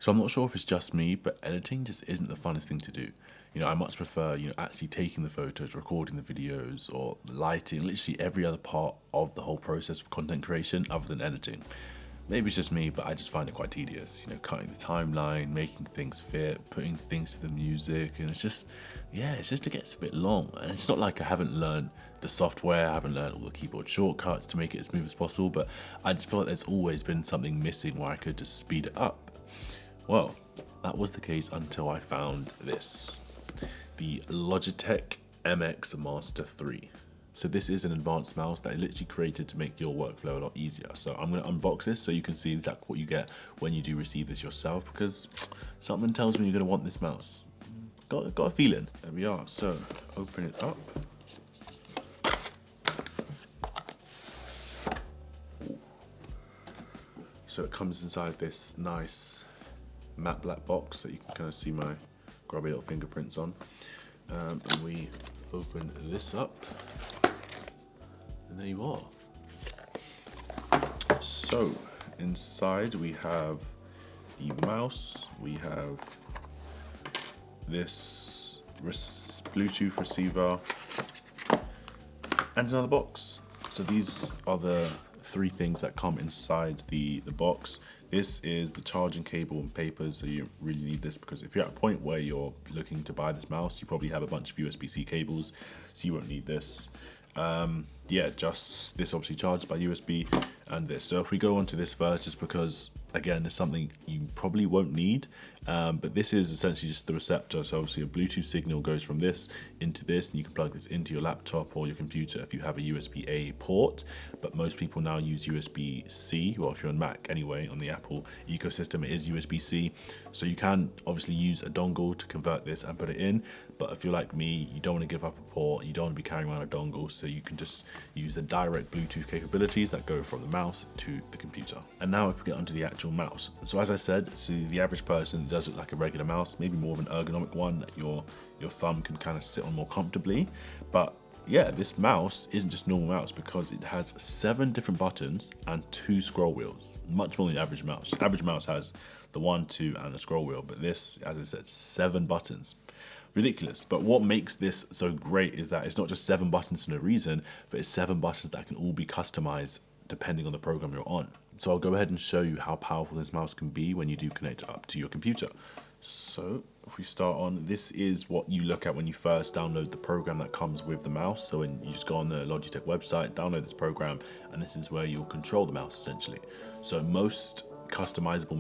So I'm not sure if it's just me, but editing just isn't the funnest thing to do. I much prefer, actually taking the photos, recording the videos, or lighting, literally every other part of the whole process of content creation other than editing. Maybe it's just me, but I just find it quite tedious, cutting the timeline, making things fit, putting things to the music, and it's just it gets a bit long. And it's not like I haven't learned the software, I haven't learned all the keyboard shortcuts to make it as smooth as possible, but I just feel like there's always been something missing where I could just speed it up. Well, that was the case until I found this, the Logitech MX Master 3. So this is an advanced mouse that I literally created to make your workflow a lot easier. So I'm going to unbox this so you can see exactly what you get when you do receive this yourself, because something tells me you're going to want this mouse. Got a feeling. There we are. So open it up. So it comes inside this nice matte black box that you can kind of see my grubby little fingerprints on. And we open this up. And there you are. So inside we have the mouse, we have this Bluetooth receiver, and another box. So these are the three things that come inside the box. This is the charging cable and papers, so you really need this because if you're at a point where you're looking to buy this mouse, you probably have a bunch of USB-C cables, so you won't need this. Just this obviously charged by USB and this. So if we go on to this first, just because again, it's something you probably won't need, but this is essentially just the receptor. So obviously a Bluetooth signal goes from this into this, and you can plug this into your laptop or your computer if you have a USB-A port, but most people now use USB-C. Well, if you're on Mac anyway, on the Apple ecosystem, it is USB-C. So you can obviously use a dongle to convert this and put it in, but if you're like me, you don't want to give up a port, you don't want to be carrying around a dongle, so you can just use the direct Bluetooth capabilities that go from the mouse to the computer. And now if we get onto the actual mouse. So as I said, to the average person, it does look like a regular mouse, maybe more of an ergonomic one that your thumb can kind of sit on more comfortably. But yeah, this mouse isn't just normal mouse because it has 7 different buttons and 2 scroll wheels, much more than the average mouse. The average mouse has the 1, 2 and a scroll wheel, but this, as I said, 7 buttons. Ridiculous. But what makes this so great is that it's not just 7 buttons for no reason, but it's 7 buttons that can all be customized depending on the program you're on. So I'll go ahead and show you how powerful this mouse can be when you do connect it up to your computer. So if we start on, this is what you look at when you first download the program that comes with the mouse. So when you just go on the Logitech website, download this program, and this is where you'll control the mouse essentially. So most customizable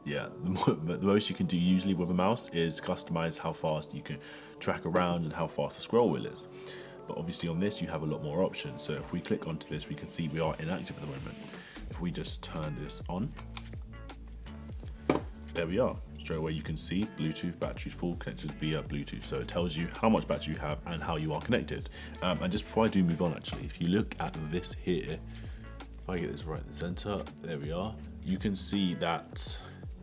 the most you can do usually with a mouse is customize how fast you can track around and how fast the scroll wheel is. But obviously on this you have a lot more options. So if we click onto this, we can see we are inactive at the moment. If we just turn this on, there we are. Straight away you can see Bluetooth, battery full, connected via Bluetooth. So it tells you how much battery you have and how you are connected. And just before I do move on, actually, if you look at this here, if I get this right in the center, there we are. You can see that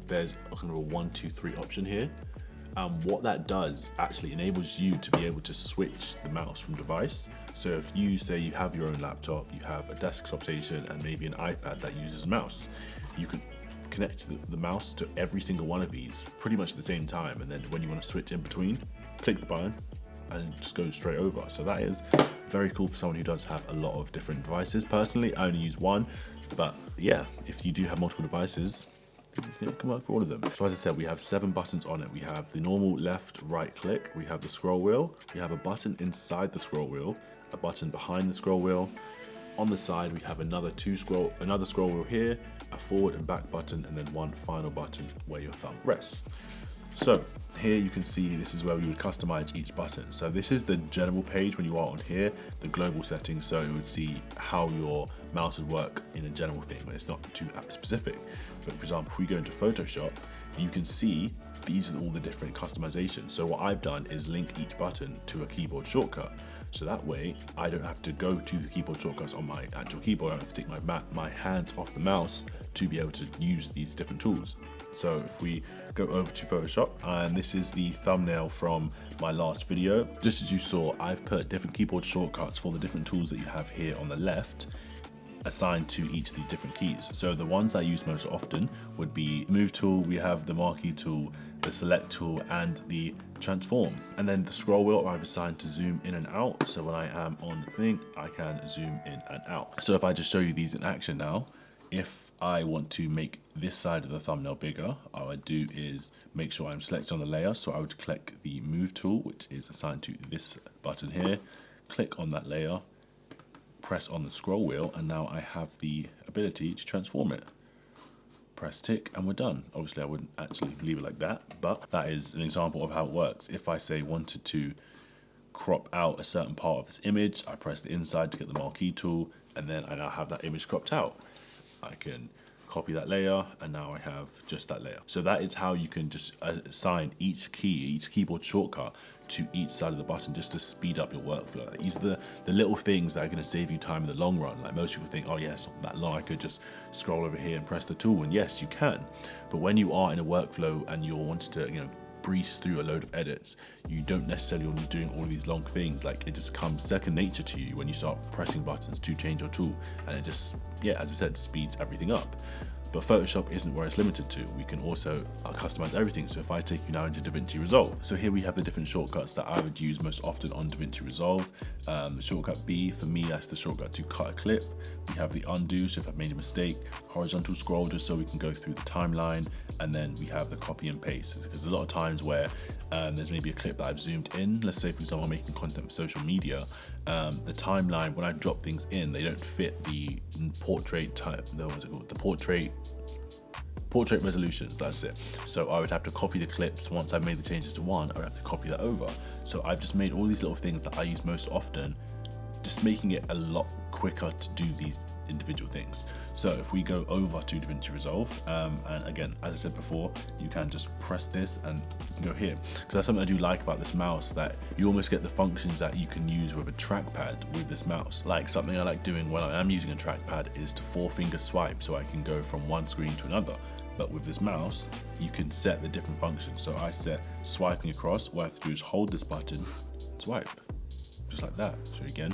there's kind of a 1, 2, 3 option here. What that does actually enables you to be able to switch the mouse from device. So if you say you have your own laptop, you have a desktop station and maybe an iPad that uses a mouse, you can connect the mouse to every single one of these pretty much at the same time, and then when you want to switch in between, click the button and just go straight over. So that is very cool for someone who does have a lot of different devices. Personally, I only use one, but yeah, if you do have multiple devices, it can work for all of them. So as I said, we have 7 buttons on it. We have the normal left, right click, we have the scroll wheel, we have a button inside the scroll wheel, a button behind the scroll wheel. On the side, we have another scroll wheel here, a forward and back button, and then one final button where your thumb rests. So here you can see this is where we would customize each button. So this is the general page when you are on here, the global settings. So it would see how your mouse would work in a general thing, but it's not too app specific. But for example, if we go into Photoshop, you can see these are all the different customizations. So what I've done is link each button to a keyboard shortcut. So that way I don't have to go to the keyboard shortcuts on my actual keyboard. I don't have to take my hands off the mouse to be able to use these different tools. So if we go over to Photoshop, and this is the thumbnail from my last video. Just as you saw, I've put different keyboard shortcuts for the different tools that you have here on the left assigned to each of these different keys. So the ones I use most often would be move tool, we have the marquee tool, the select tool, and the transform. And then the scroll wheel I've assigned to zoom in and out. So when I am on the thing, I can zoom in and out. So if I just show you these in action now, if I want to make this side of the thumbnail bigger, all I do is make sure I'm selected on the layer. So I would click the move tool, which is assigned to this button here, click on that layer, press on the scroll wheel, and now I have the ability to transform it. Press tick and we're done. Obviously I wouldn't actually leave it like that, but that is an example of how it works. If I say wanted to crop out a certain part of this image, I press the inside to get the marquee tool, and then I now have that image cropped out. I can copy that layer, and now I have just that layer. So that is how you can just assign each key, each keyboard shortcut to each side of the button, just to speed up your workflow. These are the little things that are going to save you time in the long run. Like most people think, oh yes, that long, I could just scroll over here and press the tool, and yes, you can. But when you are in a workflow and you're wanting to, breeze through a load of edits, you don't necessarily want to be doing all of these long things. Like, it just comes second nature to you when you start pressing buttons to change your tool, and it just, as I said, speeds everything up. But Photoshop isn't where it's limited to. We can also customize everything. So if I take you now into DaVinci Resolve, so here we have the different shortcuts that I would use most often on DaVinci Resolve. The shortcut B, for me, that's the shortcut to cut a clip. We have the undo, so if I've made a mistake, horizontal scroll, just so we can go through the timeline, and then we have the copy and paste. Because a lot of times where there's maybe a clip that I've zoomed in, let's say for example I'm making content for social media, the timeline, when I drop things in, they don't fit the portrait type, the portrait resolution, that's it. So I would have to copy the clips. Once I've made the changes to one, I would have to copy that over. So I've just made all these little things that I use most often, just making it a lot quicker to do these individual things. So if we go over to DaVinci Resolve, and again, as I said before, you can just press this and you can go here. Because that's something I do like about this mouse, that you almost get the functions that you can use with a trackpad with this mouse. Like, something I like doing when I am using a trackpad is to 4-finger swipe, so I can go from one screen to another. But with this mouse, you can set the different functions. So I set swiping across. What I have to do is hold this button and swipe, just like that. So again,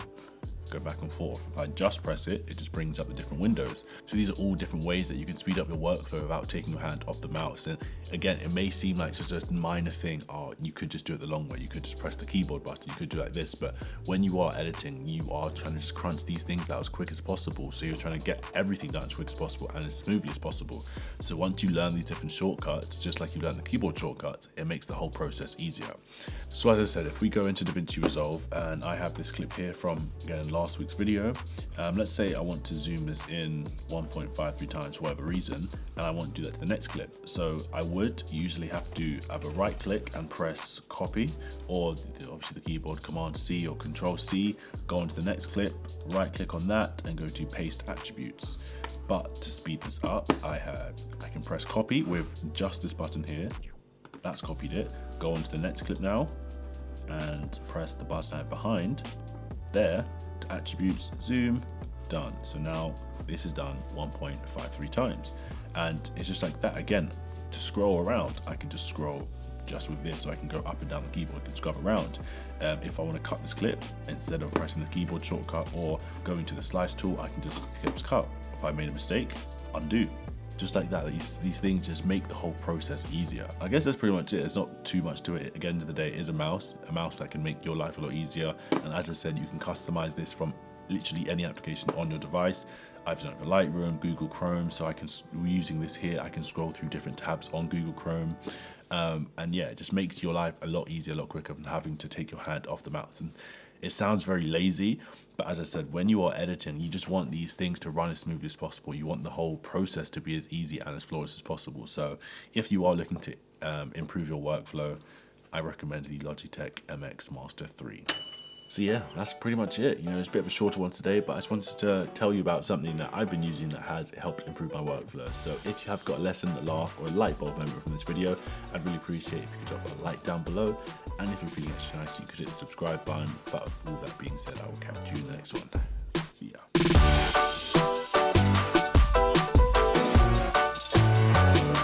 go back and forth. If I just press it, it just brings up the different windows. So these are all different ways that you can speed up your workflow without taking your hand off the mouse. And again, it may seem like such a minor thing. Oh, you could just do it the long way. You could just press the keyboard button. You could do it like this. But when you are editing, you are trying to just crunch these things out as quick as possible. So you're trying to get everything done as quick as possible and as smoothly as possible. So once you learn these different shortcuts, just like you learn the keyboard shortcuts, it makes the whole process easier. So as I said, if we go into DaVinci Resolve, and I have this clip here from, again, last week's video. Let's say I want to zoom this in 1.53 times for whatever reason, and I want to do that to the next clip. So I would usually have to have a right click and press copy, or obviously the keyboard Command C or Control C, go on to the next clip, right click on that and go to paste attributes. But to speed this up, I can press copy with just this button here. That's copied it. Go on to the next clip now and press the button I have behind there, attributes, zoom, done. So now this is done 1.53 times, and it's just like that. Again, to scroll around, I can just scroll just with this, so I can go up and down the keyboard and scrub around. If I want to cut this clip, instead of pressing the keyboard shortcut or going to the slice tool, I can just clip cut. If I made a mistake, undo. Just like that. These things just make the whole process easier. I guess that's pretty much it. There's not too much to it. At the end of the day, it is a mouse that can make your life a lot easier. And as I said, you can customize this from literally any application on your device. I've done it for Lightroom, Google Chrome, so using this here, I can scroll through different tabs on Google Chrome. And yeah, it just makes your life a lot easier, a lot quicker than having to take your hand off the mouse. And it sounds very lazy, but as I said, when you are editing, you just want these things to run as smoothly as possible. You want the whole process to be as easy and as flawless as possible. So if you are looking to improve your workflow, I recommend the Logitech MX Master 3. So yeah, that's pretty much it. It's a bit of a shorter one today, but I just wanted to tell you about something that I've been using that has helped improve my workflow. So if you have got a lesson, a laugh, or a light bulb moment from this video, I'd really appreciate if you could drop a like down below. And if you're feeling extra nice, you could hit the subscribe button. But with all that being said, I will catch you in the next one. See ya.